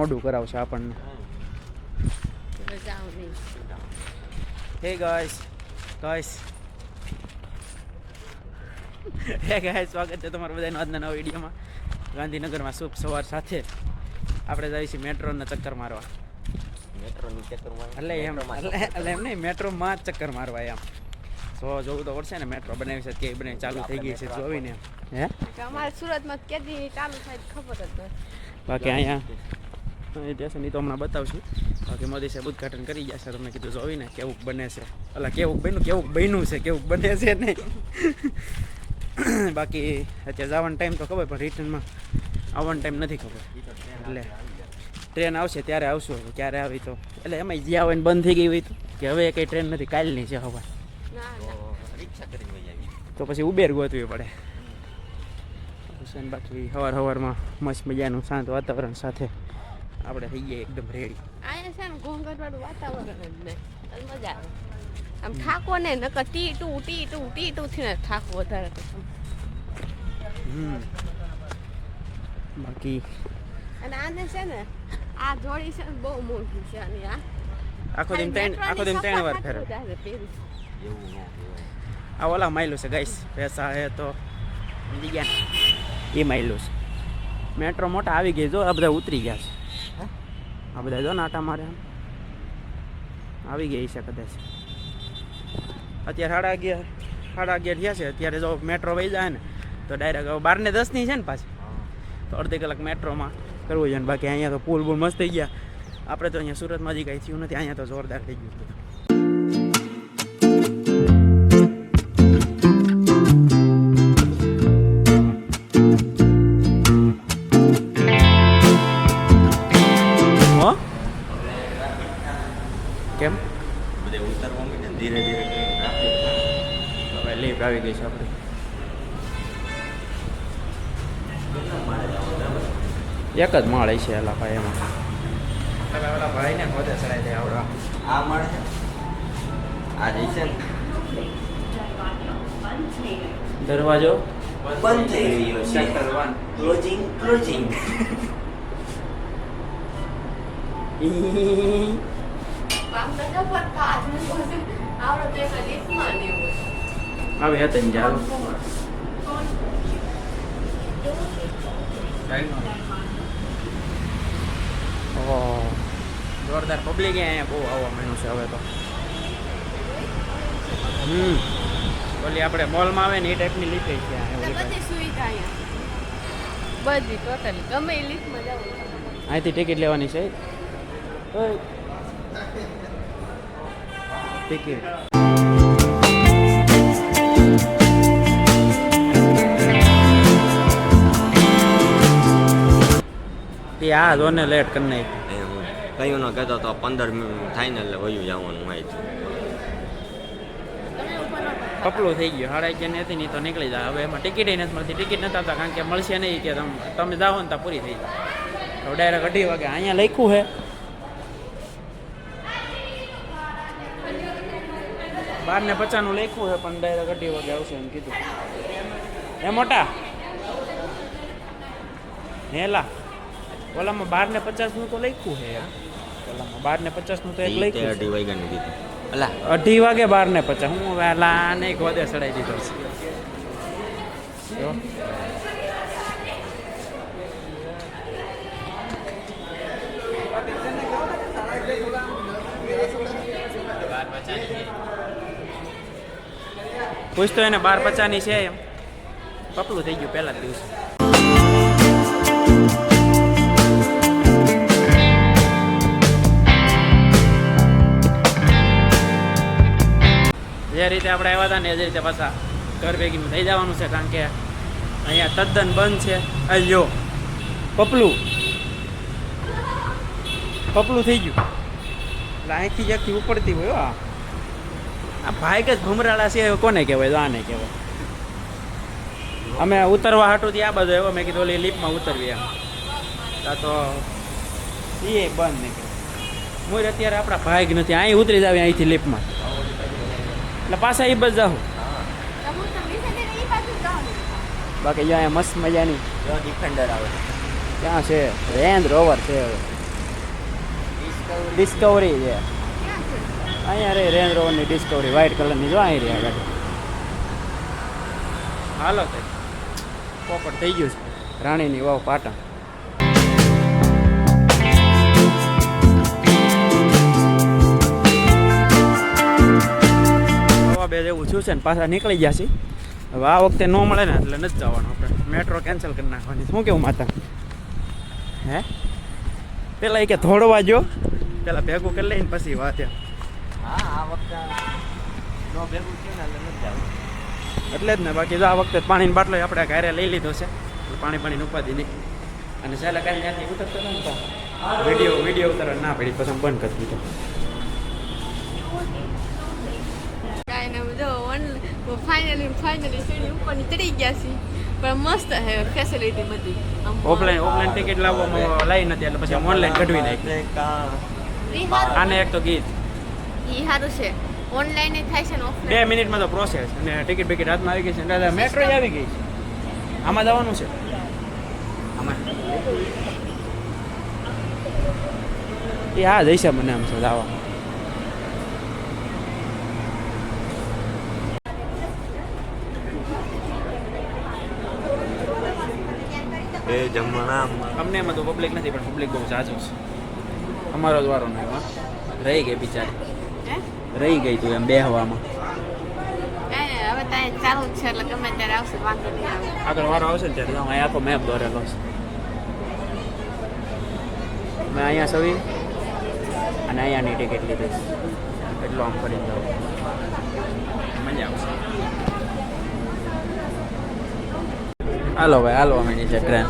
મોઢું કરાવશે આપણને. હે ગાઈસ હે ગાઈસ, સ્વાગત છે તમારું બધાનું આજના નવા વિડીયોમાં. ગાંધીનગરમાં શુભ સવાર સાથે આપણે જઈએ છીએ મેટ્રોના ચક્કર મારવા. એટલે એમ નહીં, મેટ્રોમાં જ ચક્કર મારવા એમ. તો જોવું તો પડશે ને, મેટ્રો બનાવી છે કે બનાવી ચાલુ થઈ ગઈ છે જોઈને. હે અમારે સુરતમાં કેદી ચાલુ થાય ખબર જ નથી. બાકી અહીંયા સ્ટેશન તો હમણાં બતાવશું. બાકી મોદી સાહેબ ઉદઘાટન કરી ગયા છે. તમને કીધું જોઈને કેવું બને છે, એટલે કેવું બન્યું છે, કેવું બને છે નહીં. બાકી અત્યારે જવાનો ટાઈમ તો ખબર, પણ રિટર્નમાં આવવાનો ટાઈમ નથી ખબર. એટલે ટ્રેન આવશે ત્યારે આવશું. હવે ક્યારે આવી તો, એટલે એમાં જ્યાં હોય ને બંધ થઈ ગઈ હોય કે હવે કંઈ ટ્રેન નથી, કાલની છે હવે. તો પછી ઉબેર ગોતવી પડે. બાકી સવારમાં મસ્ત મજાનું શાંત વાતાવરણ સાથે આપણે થઈ ગયા એકદમ રેડી. અહીંયા છે ને ઘોંઘાટવાળું વાતાવરણ જ નહીં, મજા આવે. આમ ઠાકો ને નકર ટી ટુ થી ને ઠાકો વધારે. બાકી અને આને છે ને આ જોડી છે ને બહુ મોંઘી છે. અને આખો દિન ત્રણ વાર ફેરે. આ ઓલા માયલું છે ગાઈસ, પૈસા હે તો સમજી ગયા એ માયલું છે. મેટ્રો મોટા આવી ગઈ જો, આ બધા ઉતરી ગયા છે. આ બધા જો નાટા મારે આવી ગઈ છે કદાચ. અત્યારે 11:30 થયા છે. અત્યારે જો મેટ્રો વહી જાય ને તો ડાયરેક્ટ 12:10 છે ને પાછી, તો અડધી કલાક મેટ્રોમાં કરવું જોઈએ. બાકી અહીંયા તો પુલ મસ્ત થઈ ગયા. આપણે તો અહીંયા સુરતમાં હજી કાંઈ થયું નથી, અહીંયા તો જોરદાર થઈ ગયું. કેમ બધે ઉતરવા માંડે ધીરે ધીરે હવે લીફ્ટ આવી ગઈ છે આપણી. એક જ માળ છે એલા ભાઈ, એમાં ઓલા ભાઈને ખોદે ચડાઈ દે આવડા. આ મળે છે, આ જઈશે ને દરવાજો બંધ થઈ રહ્યો છે. ચેપ્ટર 1 ક્લોઝિંગ હવે હતા ને જાવ જોરદાર પબ્લિક અહીંયા બહુ આવવા માંડ્યું છે હવે તો. ઓલી આપણે મોલમાં આવે ને એ ટાઈપની લીફ્ટ છે બધી સુવિધા અહીંયા, બધી ટોટલી ગમે એ લીફ્ટમાં જાવ. અહીંથી ટિકિટ લેવાની છે. ટિકિટ આ જોને લેટ કરી નાખી. કયું ન કહેતો તો 15 મિનિટ થાય ને એટલે વયું જવાનું હોય છે. કપલું થઈ ગયું. 11:30 હતી નહીં તો નીકળી જાય. હવે એમાં ટિકિટ નથી મળતી. ટિકિટ નથી આવતા કારણ કે મળશે નહીં કે તમે જાઓ ને ત્યાં પૂરી થઈ જાય. તો ડાયરેક્ટ 2:30 વાગે અહીંયા લખ્યું છે 12:50 લખ્યું છે, પણ ડાયરેક્ટ 2:30 વાગે આવશે એમ કીધું. એ મોટા હેલા ઓલામાં 12:50 તો લખ્યું છે. ઓલામાં 12:50 તો એક લખ્યું છે. 2:30 વાગ્યાનું કીધું. અલા 2:30 વાગે 12:50. હું વેલા ને ગોદે ચડાવી દીધો છે. પૂછતો એને 12:50 છે એમ. પપલું થઈ ગયું પહેલા જ દિવસે. જે રીતે આપણે આવ્યા હતા ને એ જ રીતે પાછા ઘર ભેગીનું થઈ જવાનું છે. કારણ કે અહીંયા તદ્દન બંધ છે. અલ્યો પપલું થઈ ગયું. એટલે અહીંથી જ્યાંથી ઉપડતી હોય આ ભાઈક જ ભમરાળા છે. કોને કહેવાય? તો આને કહેવાય. અમે ઉતરવા હાટું આ બધો એવો મેં કીધું ઓલી લીફ્ટમાં ઉતરવી એમ. તો એ બંધ નીકળે. હું અત્યારે આપણા ભાઈ નથી. અહીં ઉતરી જાવ અહીંથી લીફ્ટમાં, એટલે પાછા એ બસ જાઉં. બાકી અહીંયા મસ્ત મજાની ડિફેન્ડર આવે ક્યાં છે? રેન્જ રોવર છે. હવે ડિસ્કવરી છે ક્યાં છે અહીંયા રે રેન્જ રોવરની ડિસ્કવરી વ્હાઇટ કલરની જો અહીં રહી ગાડી હાલો તો પોપટ થઈ ગયું છે રાણીની વાવ પાટણ બે જેવું થયું છે ને પાછા નીકળી ગયા છે હવે આ વખતે ન મળે ને એટલે નથી જવાનું આપણે મેટ્રો કેન્સલ કરી નાખવાની શું કેવું માતા હે પેલા એ કે થોડવા જો પેલા ભેગું કરી લઈને પછી વાત એમ હા આ વખતે નો ભેગું થયું ને એટલે નથી જવું. એટલે જ ને બાકી જો આ વખતે પાણીની બાટલો આપણે ઘરે લઈ લીધો છે એટલે પાણી ઉપાધિ નહીં અને છેલ્લે કાંઈ ત્યાંથી ઉતરતો ને તો વિડીયો ઉતારવા ના પડી પછી બંધ કરી દીધો કાંઈ ને જો ફાઇનલી સીડી ઉપરની ચડી ગયા છે પણ મસ્ત છે ફેસિલિટી બધી ઓફલાઈન ટિકિટ લાવવામાં લાવી નથી એટલે પછી ઓનલાઈન કઢવી નાખી આને એક તો ગીત ઈ સારું છે ઓનલાઈન થાય છે ને 2 મિનિટમાં તો પ્રોસેસ અને ટિકિટ બિકિટ હાથમાં આવી ગઈ છે મેટ્રો આવી ગઈ છે આમાં જવાનું છે આમાં એ હા જઈશે મને આમ છે જવા એ જમણા અમને એમાં તો પબ્લિક નથી પણ પબ્લિક બહુ ઝાઝું છે અમારો જ વારો નહીં એમાં રહી ગઈ બિચારી હે રહી ગઈ તું એમ બેહવામાં કાંઈ નહીં, હવે ત્યાં ચાલુ જ છે એટલે ગમે ત્યારે આવશે વાંધો નહીં આવે આગળ વારો આવશે ને ત્યારે અહીંયા આખો મેપ દોરેલો છે મેં અહીંયા સવી અને અહીંયાની ટિકિટ લીધી છે એટલો આમ કરીને જાઉં મજા આવશે હાલો ભાઈ હાલો અમે નીચે ટ્રેન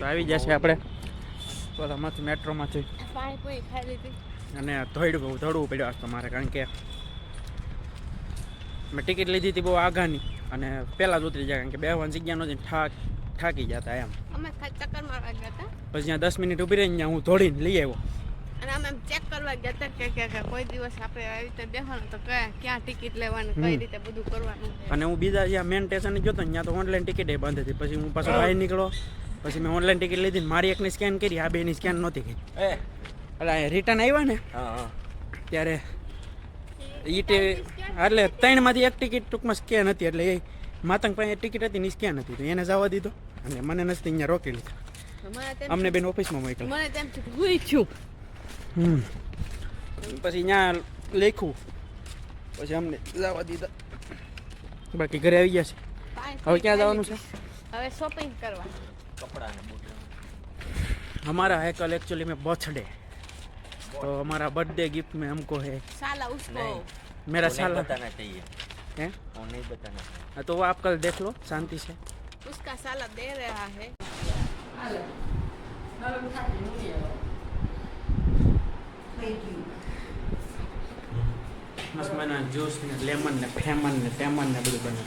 આવી જશે આપણે પેલામાંથી મેટ્રોમાંથી પાણીપુરી ખાઈ લીધી અને દોડવું પડ્યું આજ તમારે કારણ કે મેં ટિકિટ લીધી હતી બહુ આઘાની અને પહેલાં જ ઉતરી જાય કારણ કે બેહવાની જગ્યા નહોતી થાકી જતા એમ અમે ચક્કર મારવા ગયા હતા પછી ત્યાં 10 મિનિટ ઊભી રહીને ત્યાં હું દોડીને લઈ આવ્યો અને અમે ચેક કરવા ગયા હતા કે કોઈ દિવસ આપણે આવી રીતે બેસવાનું તો ક્યાં ટિકિટ લેવાની કઈ રીતે બધું કરવાનું અને હું બીજા જ્યાં મેન સ્ટેશને ગયો હતો ને ત્યાં તો ઓનલાઈન ટિકિટ એ બંધ હતી પછી હું પાછો બહાર નીકળો પછી મેં ઓનલાઈન ટિકિટ લીધી ને મારી એકની સ્કેન કરી આ બેની સ્કેન નહોતી કરી એટલે રિટર્ન આવ્યા ને ત્યારે એટલે 3 માંથી એક ટિકિટ ટૂંકમાં સ્કેન હતી એટલે એ માતંગ પાસે ટિકિટ હતી ને સ્કેન હતી તો એને જવા દીધો અને મને નથી અહીંયા રોકી લીધા અમને બેન ઓફિસમાં મોકલ્યા મને તેમ થયું હુઈ છું પછી ત્યાં લખ્યું પછી અમને જવા દીધા બાકી ઘરે આવી ગયા છે હવે ક્યાં જવાનું છે હવે શોપિંગ કરવા કપડા ને બૂટ हमारा है कल एक्चुअली में बर्थडे तो हमारा बर्थडे गिफ्ट में हमको है साला उसको नहीं मेरा वो साल नहीं बताना चाहिए है वो नहीं बताना हाँ, तो वो आप कल देख लो शांति से उसका साला दे रहा है મસ્ત મને જ્યુસ ને લેમન ને ફેમન ને ટેમન ને બધું બને